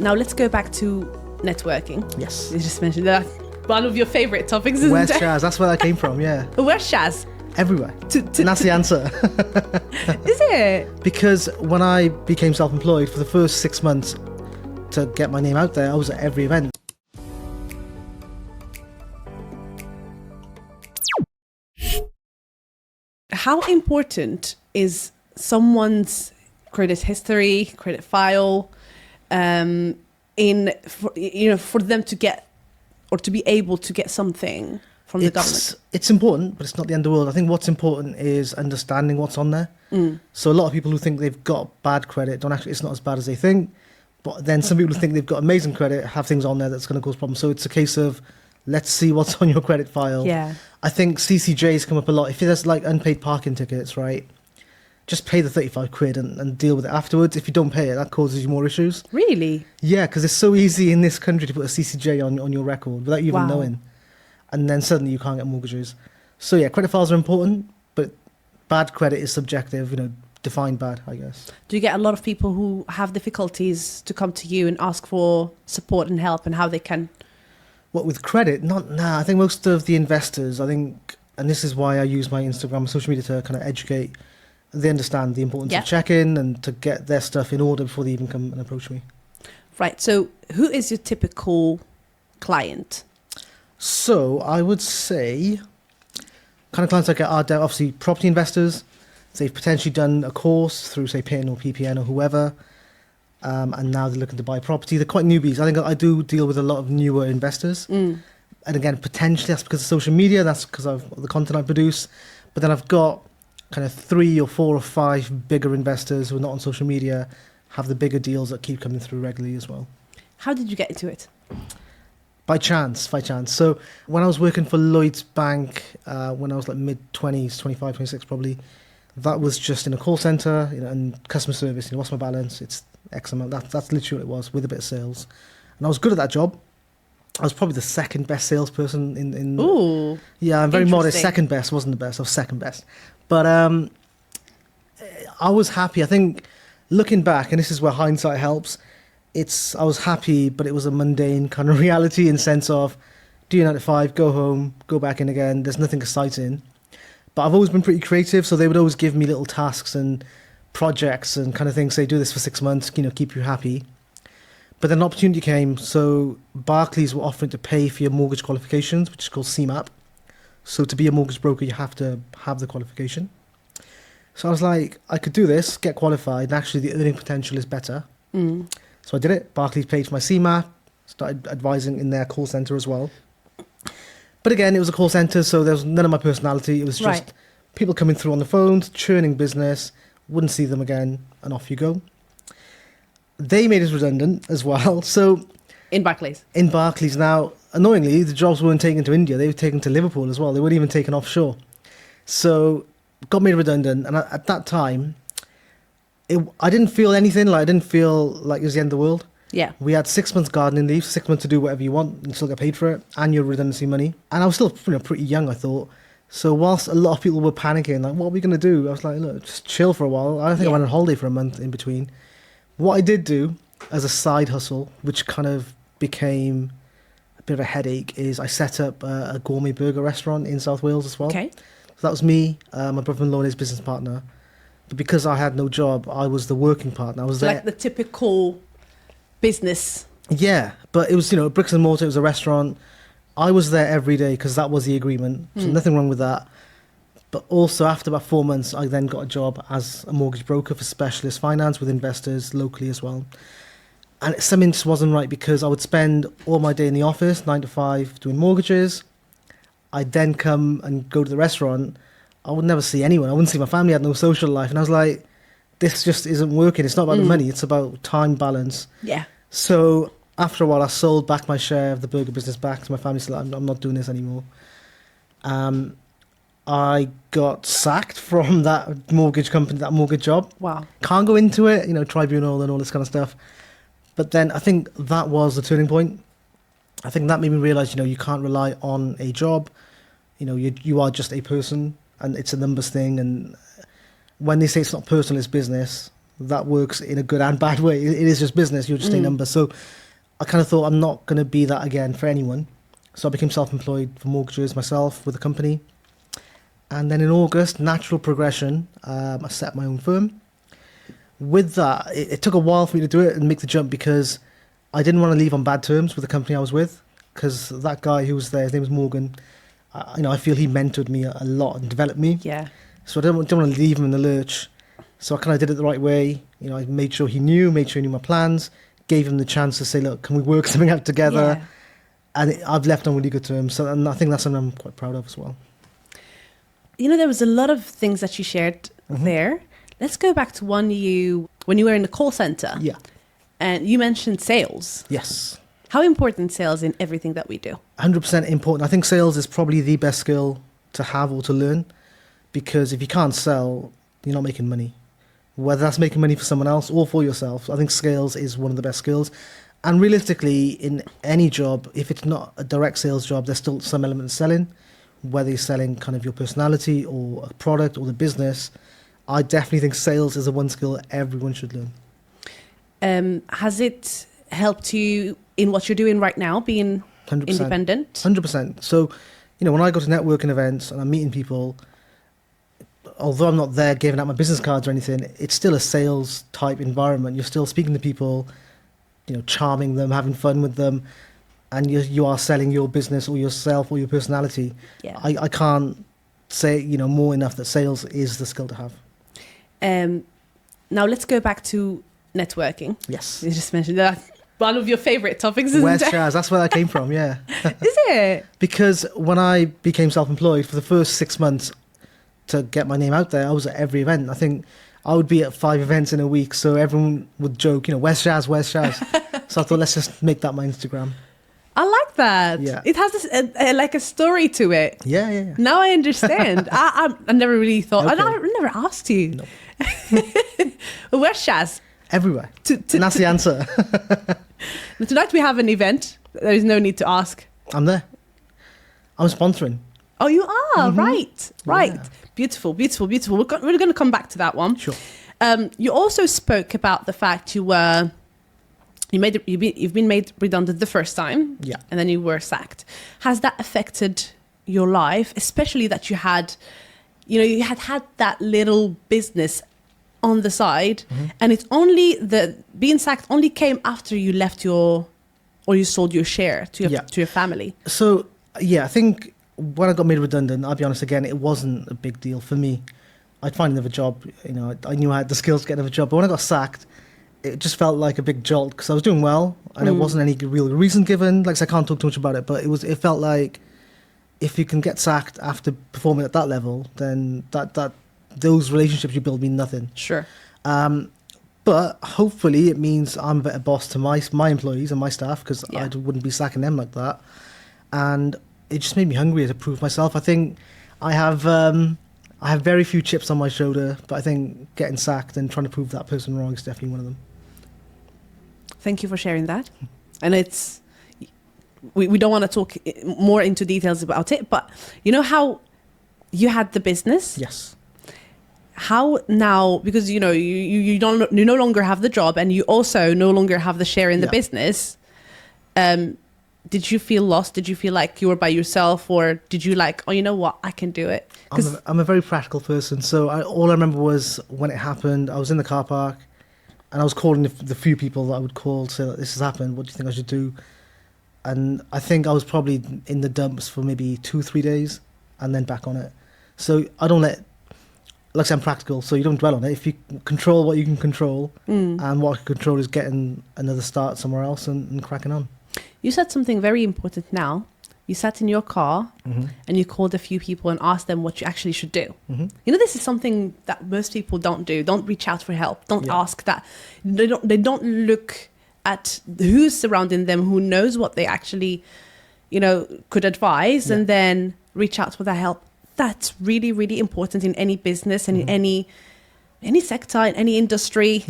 Now let's go back to networking. Yes. You just mentioned that. One of your favorite topics, isn't Where's it? Shaz? That's where that came from, yeah. Where's Shaz? Everywhere. And that's the answer. Is it? Because when I became self-employed, for the first 6 months to get my name out there, I was at every event. How important is someone's credit history, credit file, for them to get or to be able to get something from the government? It's important, but it's not the end of the world. I think what's important is understanding what's on there. So a lot of people who think they've got bad credit don't actually, it's not as bad as they think. But then some people who think they've got amazing credit have things on there that's going to cause problems. So it's a case of, let's see what's on your credit file. Yeah. I think CCJs come up a lot. If there's like unpaid parking tickets, right, just pay the 35 quid and deal with it afterwards. If you don't pay it, that causes you more issues. Really? Yeah, because it's so easy in this country to put a CCJ on your record without you even knowing. And then suddenly you can't get mortgages. So yeah, credit files are important, but bad credit is subjective, define bad, I guess. Do you get a lot of people who have difficulties to come to you and ask for support and help and how they can? What, with credit? I think most of the investors, and this is why I use my Instagram and social media to kind of educate, they understand the importance of checking and to get their stuff in order before they even come and approach me. Right. So who is your typical client? So I would say kind of clients I get are obviously property investors. They've potentially done a course through, say, PIN or PPN or whoever, and now they're looking to buy property. They're quite newbies. I think I do deal with a lot of newer investors. And again, potentially that's because of social media, that's because of the content I produce. But then I've got kind of 3 or 4 or 5 bigger investors who are not on social media, have the bigger deals that keep coming through regularly as well. How did you get into it? By chance. So when I was working for Lloyds Bank, when I was like mid-20s, 25, 26 probably, that was just in a call centre, and customer service. What's my balance? It's X amount. That's literally what it was, with a bit of sales. And I was good at that job. I was probably the second best salesperson in Ooh, yeah, I'm very modest. Second best, wasn't the best. I was second best. But I was happy. I think looking back, and this is where hindsight helps, I was happy, but it was a mundane kind of reality in sense of do your 9 to 5, go home, go back in again. There's nothing exciting. But I've always been pretty creative, so they would always give me little tasks and projects and kind of things. Say, do this for 6 months, keep you happy. But then an opportunity came. So Barclays were offering to pay for your mortgage qualifications, which is called CMAP. So to be a mortgage broker, you have to have the qualification. So I was like, I could do this, get qualified, and actually the earning potential is better. So I did it. Barclays paid for my CMAP, started advising in their call centre as well. But again, it was a call centre, so there was none of my personality. It was just people coming through on the phones, churning business, wouldn't see them again, and off you go. They made us redundant as well. So in Barclays? In Barclays. Now, annoyingly, the jobs weren't taken to India. They were taken to Liverpool as well. They weren't even taken offshore. So got made redundant. And at that time, I didn't feel anything. I didn't feel like it was the end of the world. Yeah. We had 6 months gardening leave, 6 months to do whatever you want and still get paid for it, and your redundancy money. And I was still pretty young, I thought. So whilst a lot of people were panicking, like, what are we going to do? I was like, look, just chill for a while. I think I went on holiday for a month in between. What I did do as a side hustle, which kind of became a bit of a headache, is I set up a gourmet burger restaurant in South Wales as well. Okay. So that was me, my brother-in-law and his business partner. But because I had no job, I was the working partner. I was there. Like the typical business. Yeah, but it was, bricks and mortar. It was a restaurant. I was there every day because that was the agreement. So nothing wrong with that. But also after about 4 months, I then got a job as a mortgage broker for specialist finance with investors locally as well. And something just wasn't right because I would spend all my day in the office, 9 to 5, doing mortgages. I'd then come and go to the restaurant. I would never see anyone. I wouldn't see my family. I had no social life. And I was like, this just isn't working. It's not about the money. It's about time balance. Yeah. So after a while, I sold back my share of the burger business back to my family. So I'm not doing this anymore. I got sacked from that mortgage company, that mortgage job. Wow. Can't go into it, tribunal and all this kind of stuff. But then I think that was the turning point. I think that made me realize, you can't rely on a job. You are just a person and it's a numbers thing. And when they say it's not personal, it's business, that works in a good and bad way. It is just business. You're just a number. So I kind of thought I'm not going to be that again for anyone. So I became self-employed for mortgages myself with a company. And then in August, natural progression, I set my own firm. With that, it took a while for me to do it and make the jump because I didn't want to leave on bad terms with the company I was with, because that guy who was there, his name was Morgan, I feel he mentored me a lot and developed me. Yeah. So I didn't want to leave him in the lurch. So I kind of did it the right way. I made sure he knew my plans, gave him the chance to say, look, can we work something out together? Yeah. And I've left on really good terms. So, and I think that's something I'm quite proud of as well. There was a lot of things that you shared there. Let's go back to when you were in the call center. Yeah. And you mentioned sales. Yes. How important sales in everything that we do? 100% important. I think sales is probably the best skill to have or to learn, because if you can't sell, you're not making money. Whether that's making money for someone else or for yourself, I think sales is one of the best skills. And realistically, in any job, if it's not a direct sales job, there's still some element of selling, whether you're selling kind of your personality or a product or the business. I definitely think sales is a one skill everyone should learn. Has it helped you in what you're doing right now, being 100%. independent? 100%. So, when I go to networking events and I'm meeting people, although I'm not there giving out my business cards or anything, it's still a sales type environment. You're still speaking to people, charming them, having fun with them, and you are selling your business or yourself or your personality. Yeah. I can't say, more enough that sales is the skill to have. Now let's go back to networking. Yes. You just mentioned that. One of your favorite topics, isn't Where's it? Shaz? That's where that came from, yeah. Is it? Because when I became self-employed, for the first 6 months to get my name out there, I was at every event. I think I would be at 5 events in a week, so everyone would joke, where's Shaz, where's Shaz? So I thought, let's just make that my Instagram. I like that. Yeah. It has this, like a story to it. Yeah. Now I understand. I never really thought. Okay. I never asked you. No. Where's Shaz? Everywhere. And that's the answer. Tonight we have an event. There is no need to ask. I'm there. I'm sponsoring. Oh, you are? Right. Yeah. Beautiful. We're going to come back to that one. Sure. You also spoke about the fact you've been made redundant the first time. Yeah. And then you were sacked. Has that affected your life, especially that you had that little business on the side, and it's only being sacked only came after you left you sold your share to your family. So I think when I got made redundant, I'll be honest again, it wasn't a big deal for me. I'd find another job. I knew I had the skills to get another job, but when I got sacked, it just felt like a big jolt because I was doing well and there wasn't any real reason given. Like I can't talk too much about it, but it felt like if you can get sacked after performing at that level, then those relationships you build mean nothing. Sure. But hopefully it means I'm a better boss to my employees and my staff, because Yeah. I wouldn't be sacking them like that. And it just made me hungrier to prove myself. I think I have very few chips on my shoulder, but I think getting sacked and trying to prove that person wrong is definitely one of them. Thank you for sharing that. And we don't want to talk more into details about it, but you know how you had the business? Yes. How now, because you no longer have the job and you also no longer have the share in the business, did you feel lost? Did you feel like you were by yourself, or did you like, oh, you know what, I can do it? I'm a very practical person, so all I remember was when it happened, I was in the car park and I was calling the few people that I would call to say that this has happened, what do you think I should do? And I think I was probably in the dumps for maybe 2-3 days and then back on it. So I don't like I said, I'm practical, so you don't dwell on it. If you control what you can control, and what I can control is getting another start somewhere else and cracking on. You said something very important now. You sat in your car and you called a few people and asked them what you actually should do. This is something that most people don't do. Don't reach out for help. Don't ask that. They don't look at who's surrounding them, who knows what they actually, could advise, and then reach out for that help. That's really, really important in any business and in any sector, in any industry.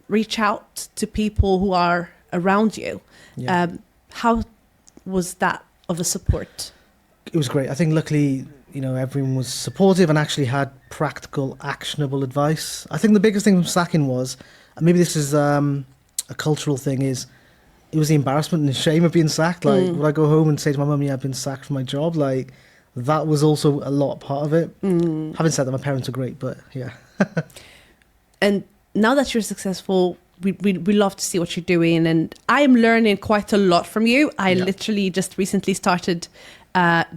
Reach out to people who are around you. How was that of a support? It was great. I think luckily everyone was supportive and actually had practical, actionable advice. I think the biggest thing from sacking was, and maybe this is a cultural thing, is it was the embarrassment and the shame of being sacked. Like, would I go home and say to my mum, yeah, I've been sacked from my job? Like, that was also a lot part of it. Having said that, my parents are great, but yeah. And now that you're successful, we love to see what you're doing. And I am learning quite a lot from you. I literally just recently started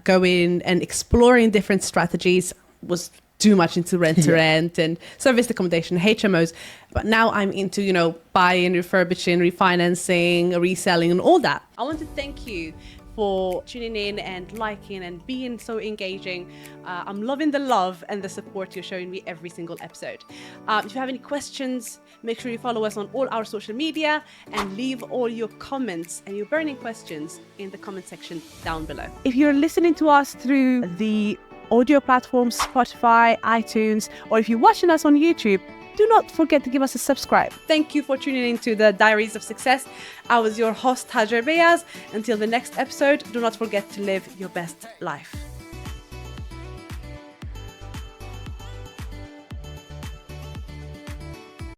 going and exploring different strategies. Was too much into rent-to-rent and service accommodation, HMOs. But now I'm into, buying, refurbishing, refinancing, reselling and all that. I want to thank you for tuning in and liking and being so engaging. I'm loving the love and the support you're showing me every single episode. If you have any questions, make sure you follow us on all our social media and leave all your comments and your burning questions in the comment section down below. If you're listening to us through the audio platforms, Spotify, iTunes, or if you're watching us on YouTube, do not forget to give us a subscribe. Thank you for tuning in to the Diaries of Success. I was your host, Hajar Beyaz. Until the next episode, do not forget to live your best life.